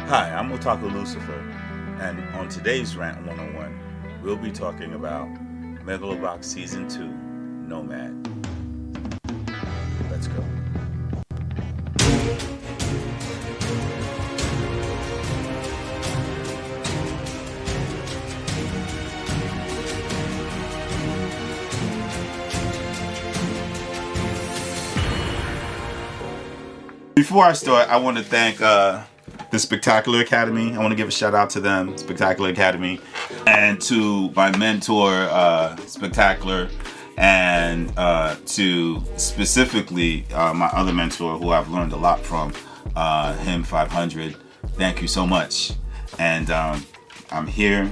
Hi, I'm Otaku Lucifer, and on today's Rant 101, we'll be talking about Megalo Box Season 2, Nomad. Let's go. Before I start, I want to thank the Spectacular Academy. I want to give a shout out to them, Spectacular Academy, and to my mentor, Spectacular, and to specifically my other mentor who I've learned a lot from, him 500. Thank you so much. And I'm here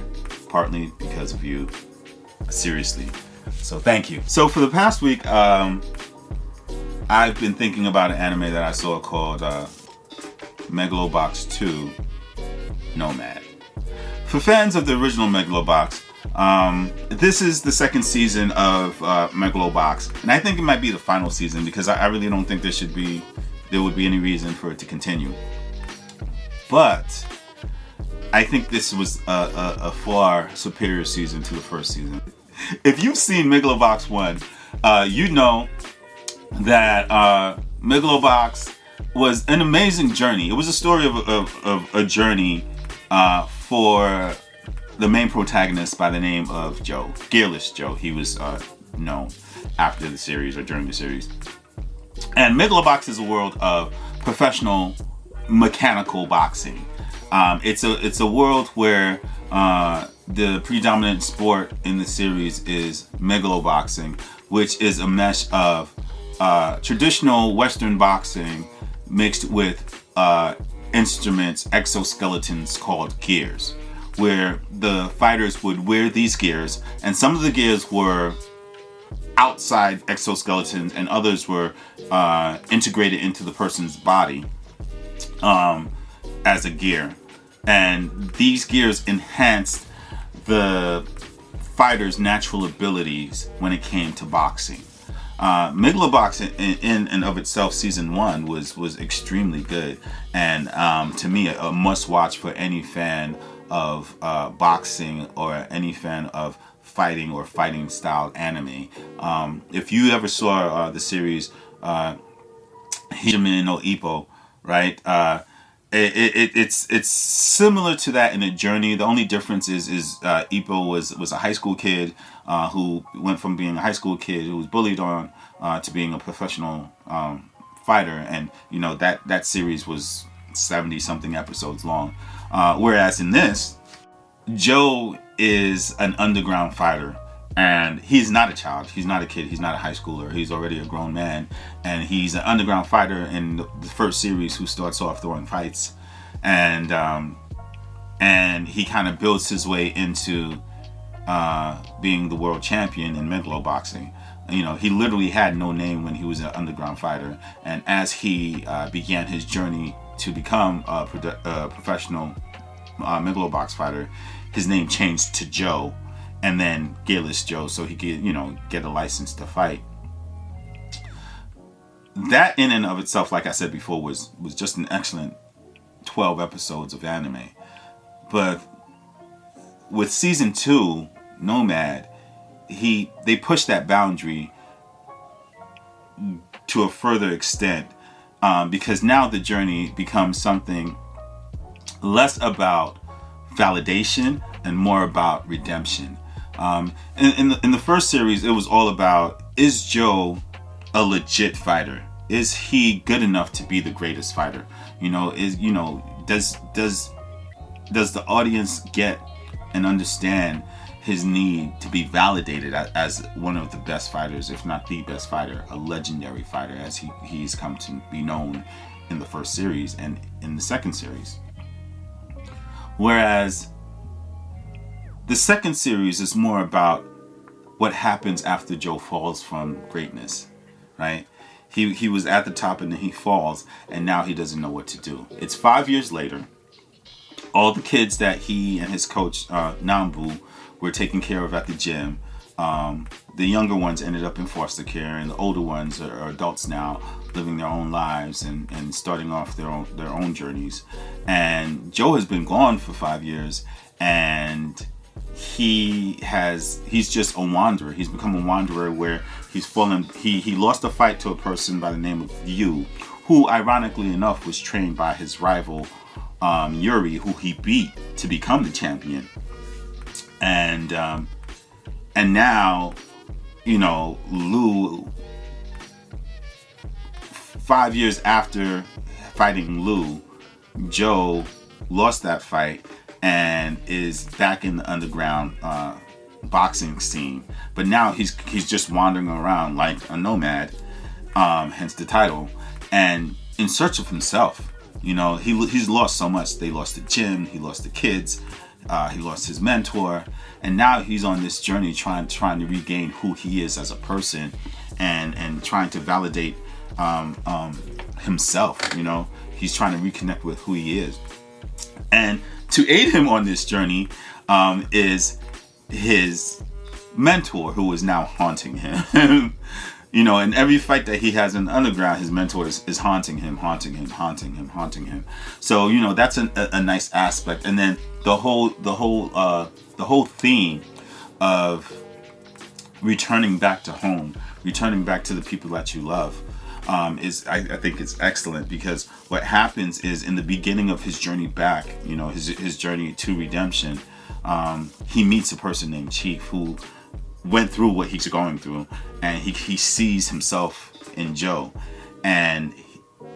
partly because of you, seriously. So thank you. So for the past week, I've been thinking about an anime that I saw called Megalo Box 2 Nomad. For fans of the original Megalo Box, this is the second season of Megalo Box, and I think it might be the final season because I really don't think there would be any reason for it to continue. But I think this was a far superior season to the first season. If you've seen Megalo Box 1, you know that Megalo Box was an amazing journey. It was a story of a journey for the main protagonist by the name of Joe, Gearless Joe. He was known after the series or during the series. And Megalo Box is a world of professional mechanical boxing. It's a world where the predominant sport in the series is Megalo boxing, which is a mesh of traditional Western boxing mixed with instruments, exoskeletons called gears, where the fighters would wear these gears, and some of the gears were outside exoskeletons and others were integrated into the person's body as a gear. And these gears enhanced the fighter's natural abilities when it came to boxing. Megalo Box in and of itself, season 1 was extremely good, and to me a must watch for any fan of boxing or any fan of fighting or fighting style anime. If you ever saw the series Hijime no Ippo, right? It's similar to that in a journey. The only difference is Ippo was a high school kid who went from being a high school kid who was bullied on to being a professional fighter, and you know that series was 70 something episodes long. Whereas in this, Joe is an underground fighter. And he's not a child, he's not a kid, he's not a high schooler, he's already a grown man. And he's an underground fighter in the first series who starts off throwing fights. And he kind of builds his way into being the world champion in Megalo boxing. You know, he literally had no name when he was an underground fighter. And as he began his journey to become a professional Megalo box fighter, his name changed to Joe. And then Gearless Joe, so he could, get a license to fight. That in and of itself, like I said before, was just an excellent 12 episodes of anime. But with season 2, Nomad, they pushed that boundary to a further extent, because now the journey becomes something less about validation and more about redemption. In the first series, it was all about, is Joe a legit fighter? Is he good enough to be the greatest fighter? Does the audience get and understand his need to be validated as one of the best fighters, if not the best fighter, a legendary fighter, as he's come to be known in the first series and in the second series? Whereas the second series is more about what happens after Joe falls from greatness, right? He was at the top and then he falls, and now he doesn't know what to do. It's 5 years later. All the kids that he and his coach, Nambu, were taking care of at the gym, the younger ones ended up in foster care, and the older ones are adults now. living their own lives and starting off their own journeys. And Joe has been gone for 5 years, and he's just a wanderer. He's become a wanderer where he lost a fight to a person by the name of Yu, who ironically enough was trained by his rival Yuri, who he beat to become the champion. And now, Lu, 5 years after fighting Lu, Joe lost that fight and is back in the underground boxing scene. But now he's just wandering around like a nomad, hence the title, and in search of himself. He's lost so much. They lost the gym, he lost the kids, he lost his mentor, and now he's on this journey trying to regain who he is as a person, and trying to validate himself. He's trying to reconnect with who he is. And to aid him on this journey is his mentor, who is now haunting him. In every fight that he has in the underground, his mentor is haunting him. So that's a nice aspect. And then the whole theme of returning back to home, returning back to the people that you love, I think it's excellent, because what happens is, in the beginning of his journey back, his journey to redemption, he meets a person named Chief who went through what he's going through, and he sees himself in Joe. And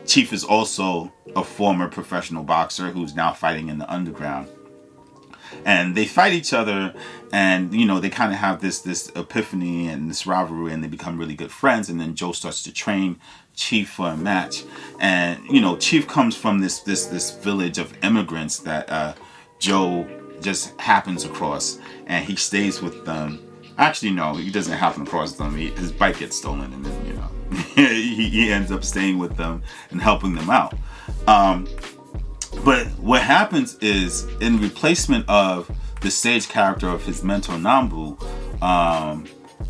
Chief is also a former professional boxer who's now fighting in the underground. And they fight each other, and they kind of have this epiphany and this rivalry, and they become really good friends. And then Joe starts to train Chief for a match, and Chief comes from this village of immigrants that Joe just happens across, and he stays with them. Actually, no, he doesn't happen across them. His bike gets stolen, and then he ends up staying with them and helping them out. But what happens is, in replacement of the sage character of his mentor Nambu,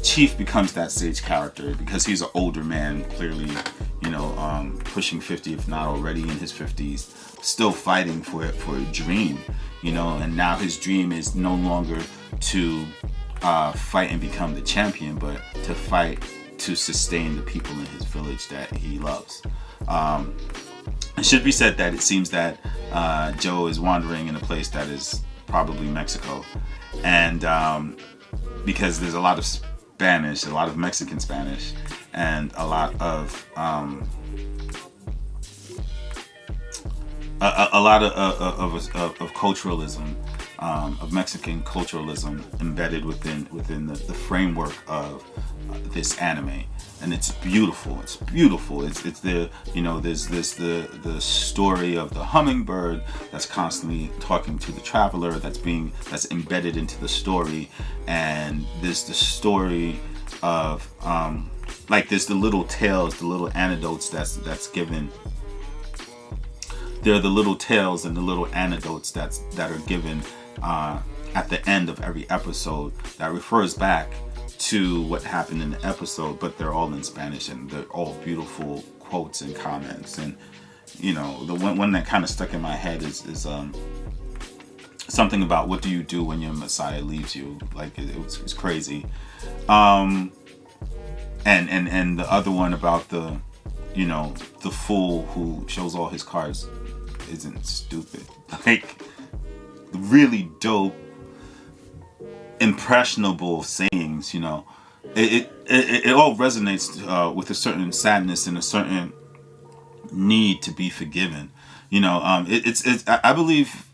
Chief becomes that sage character, because he's an older man, clearly, pushing 50, if not already in his 50s, still fighting for a dream, and now his dream is no longer to fight and become the champion, but to fight to sustain the people in his village that he loves. It should be said that it seems that Joe is wandering in a place that is probably Mexico, and because there's a lot of Spanish, a lot of Mexican Spanish, and a lot of culturalism, of Mexican culturalism embedded within the framework of this anime. And it's beautiful. It's the there's the story of the hummingbird that's constantly talking to the traveler, that's embedded into the story. And there's the story of there's the little tales, the little anecdotes that's given. There are the little tales and the little anecdotes that are given at the end of every episode that refers back to what happened in the episode, but they're all in Spanish, and they're all beautiful quotes and comments. And the one that kind of stuck in my head is something about, what do you do when your Messiah leaves you? Like, it's crazy. And the other one about the fool who shows all his cards isn't stupid. Like, really dope, impressionable sayings. It all resonates with a certain sadness and a certain need to be forgiven. I believe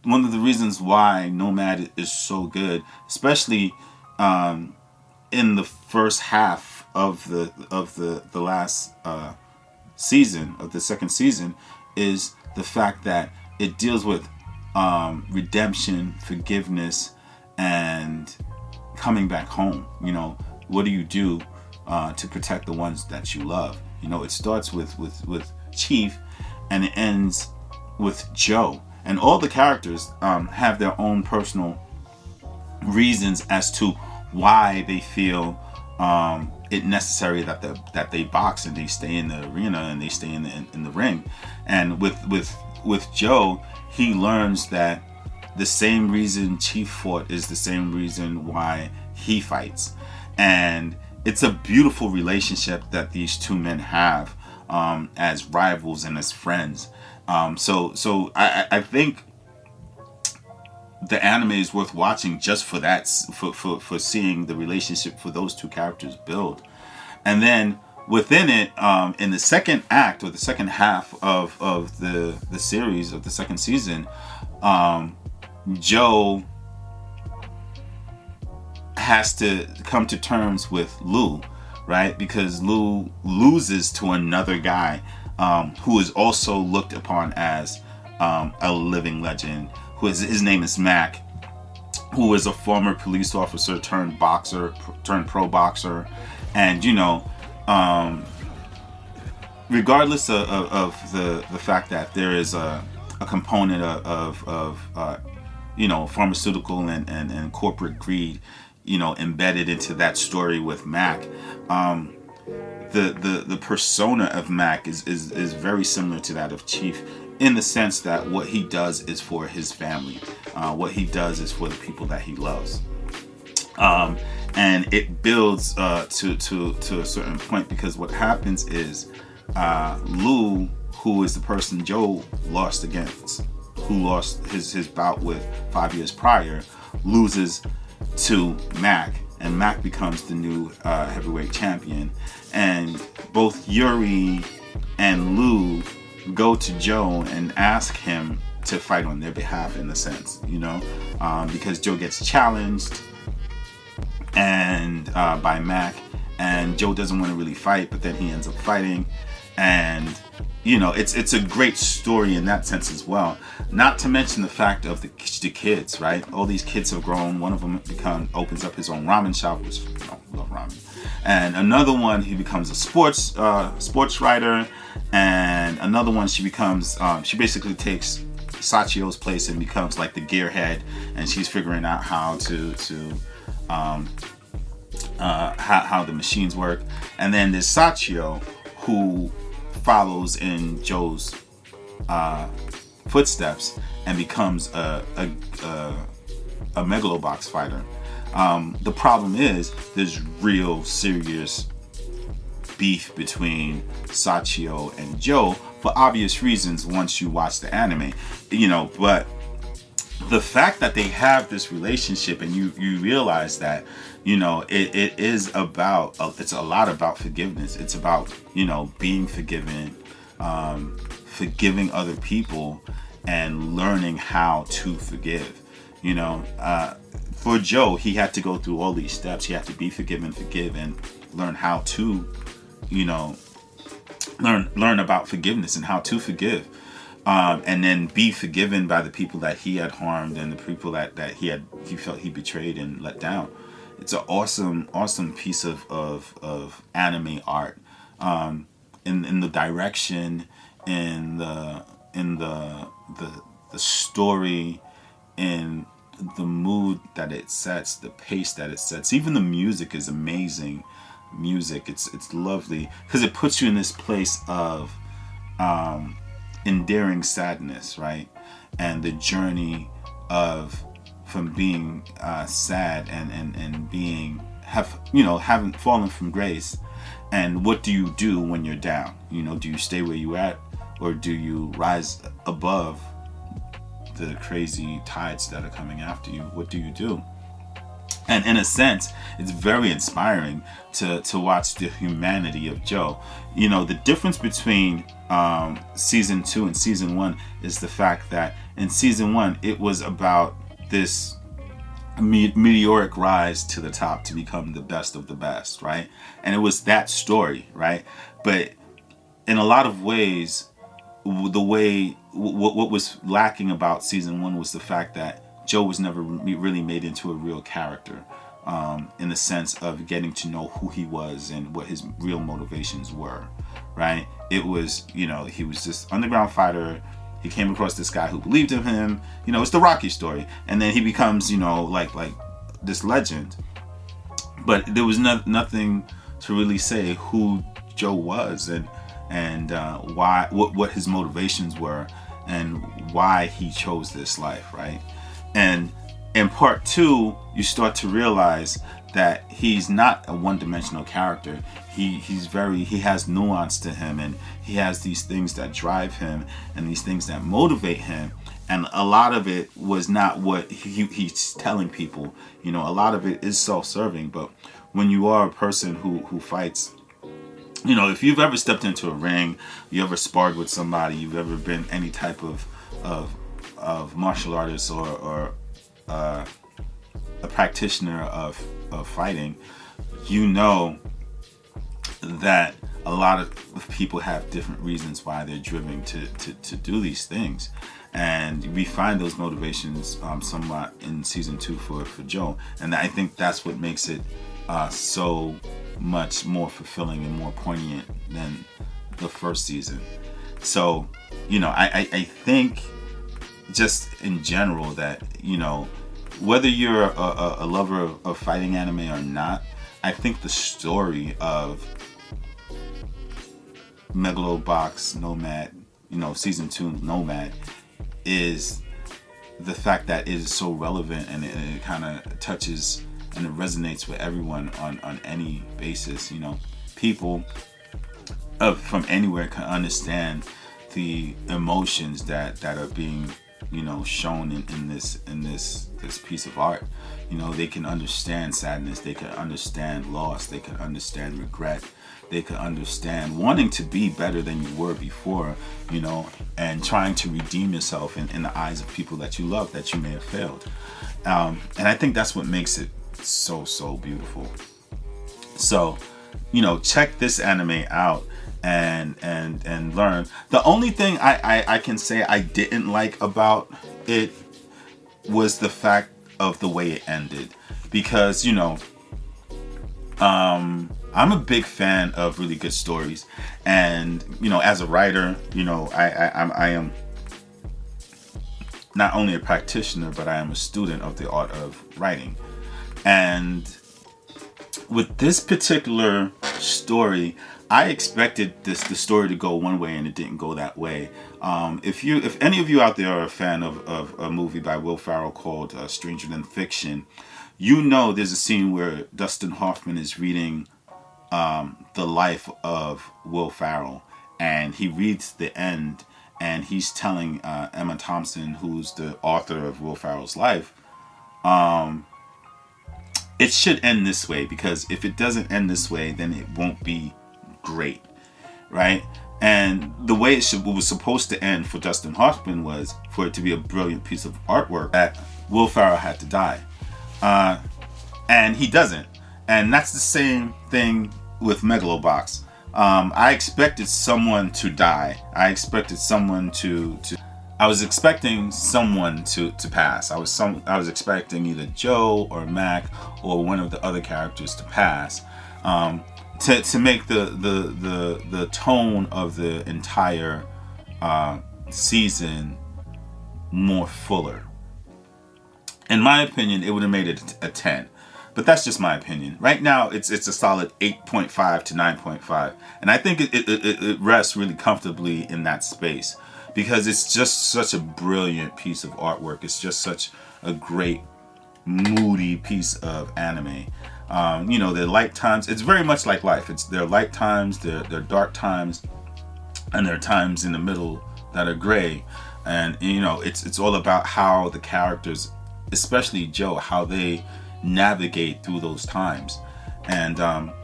one of the reasons why Nomad is so good, especially in the first half of the last season of the second season, is the fact that it deals with redemption, forgiveness, and coming back home. What do you do to protect the ones that you love? It starts with Chief, and it ends with Joe, and all the characters have their own personal reasons as to why they feel it necessary that they box and they stay in the arena and they stay in the ring. And with Joe, he learns that the same reason Chief fought is the same reason why he fights. And it's a beautiful relationship that these two men have as rivals and as friends. So I think the anime is worth watching just for that, for seeing the relationship for those two characters build. And then within it, in the second act or the second half of the series of the second season, Joe has to come to terms with Lou, right? Because Lou loses to another guy who is also looked upon as a living legend. His name is Mac, who is a former police officer turned boxer, turned pro boxer. And, you know, regardless of the fact that there is a component of you know, pharmaceutical and corporate greed, you know, embedded into that story with Mac, the persona of Mac is very similar to that of Chief, in the sense that what he does is for his family. What he does is for the people that he loves. And it builds to a certain point, because what happens is Lou, who is the person Joe lost against, who lost his bout with 5 years prior, loses to Mac, and Mac becomes the new heavyweight champion. And both Yuri and Lou go to Joe and ask him to fight on their behalf, in a sense, you know, because Joe gets challenged and by Mac, and Joe doesn't want to really fight, but then he ends up fighting. And you know, it's a great story in that sense as well. Not to mention the fact of the kids, right? All these kids have grown. One of them opens up his own ramen shop, which, you know, love ramen. And another one, he becomes a sports writer. And another one, she basically takes Sachio's place and becomes like the gearhead, and she's figuring out how how the machines work. And then there's Sachio, who follows in Joe's footsteps and becomes a Megalo Box fighter. The problem is there's real serious beef between Sachio and Joe, for obvious reasons once you watch the anime, you know. But the fact that they have this relationship, and you realize that, you know, it is about, it's a lot about forgiveness. It's about, you know, being forgiven, forgiving other people, and learning how to forgive. You know, for Joe, he had to go through all these steps. He had to be forgiven, forgive, and learn how to, you know, learn about forgiveness and how to forgive. And then be forgiven by the people that he had harmed and the people that he felt he betrayed and let down. It's an awesome piece of anime art, in the direction, in the story, in the mood that it sets, the pace that it sets. Even the music is amazing. It's lovely, because it puts you in this place of endearing sadness, right? And the journey from being sad and being having fallen from grace. And what do you do when you're down? You know, do you stay where you at, or do you rise above the crazy tides that are coming after you? What do you do? And in a sense, it's very inspiring to watch the humanity of Joe. You know, the difference between season 2 and season 1 is the fact that in season 1, it was about this meteoric rise to the top to become the best of the best, right? And it was that story, right? But in a lot of ways, what was lacking about season 1 was the fact that Joe was never really made into a real character, in the sense of getting to know who he was and what his real motivations were, right? It was, you know, he was this underground fighter. He came across this guy who believed in him. You know, it's the Rocky story. And then he becomes, you know, like this legend. But there was nothing to really say who Joe was and why, what his motivations were, and why he chose this life, right? And in part 2, you start to realize that he's not a one-dimensional character. He has nuance to him, and he has these things that drive him and these things that motivate him. And a lot of it was not what he's telling people. You know, a lot of it is self-serving. But when you are a person who fights, you know, if you've ever stepped into a ring, you ever sparred with somebody, you've ever been any type of martial artist or a practitioner of fighting, you know that a lot of people have different reasons why they're driven to do these things. And we find those motivations somewhat in season 2 for Joe. And I think that's what makes it so much more fulfilling and more poignant than the first season. So, you know, I think just in general that, you know, whether you're a lover of fighting anime or not, I think the story of Megalo Box Nomad, you know, season 2 Nomad, is the fact that it is so relevant, and it kind of touches and it resonates with everyone on any basis. You know, people from anywhere can understand the emotions that are being, you know, shown in this piece of art. You know, they can understand sadness, they can understand loss, they can understand regret, they can understand wanting to be better than you were before, you know, and trying to redeem yourself in the eyes of people that you love, that you may have failed. And I think that's what makes it so beautiful. So, you know, check this anime out and learn. The only thing I can say I didn't like about it was the fact of the way it ended, because, you know, I'm a big fan of really good stories, and, you know, as a writer, you know, I am not only a practitioner, but I am a student of the art of writing. And with this particular story, I expected the story to go one way, and it didn't go that way. If any of you out there are a fan of a movie by Will Ferrell called Stranger Than Fiction, you know there's a scene where Dustin Hoffman is reading the life of Will Ferrell, and he reads the end, and he's telling Emma Thompson, who's the author of Will Ferrell's life, it should end this way, because if it doesn't end this way, then it won't be great, right? And the way it was supposed to end for Dustin Hoffman was for it to be a brilliant piece of artwork, that Will Ferrell had to die. And he doesn't. And that's the same thing with Megalo Box. I expected someone to die. I expected someone I was expecting someone to pass. I was expecting either Joe or Mac or one of the other characters to pass, to make the tone of the entire season more fuller. In my opinion, it would have made it a 10. But that's just my opinion. Right now, it's a solid 8.5 to 9.5. And I think it rests really comfortably in that space, because it's just such a brilliant piece of artwork. It's just such a great, moody piece of anime. You know, their light times, it's very much like life. It's their light times, their dark times, and their times in the middle that are gray. And, you know, it's all about how the characters, especially Joe, how they navigate through those times. And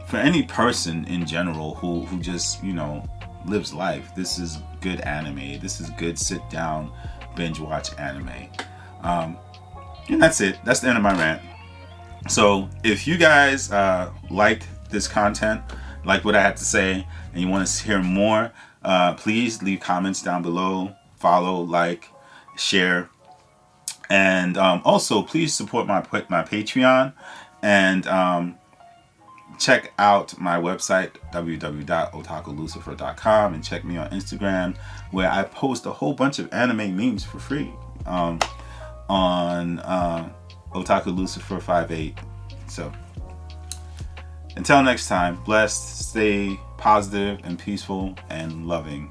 for any person in general who just, you know, lives life, this is good anime. This is good sit down binge watch anime. And that's it. That's the end of my rant. So if you guys liked this content, like what I had to say, and you want to hear more, please leave comments down below, follow, like, share. And also, please support my Patreon, and check out my website, www.otakulucifer.com, and check me on Instagram, where I post a whole bunch of anime memes for free on Otaku Lucifer 58. So Until next time, blessed, stay positive and peaceful and loving.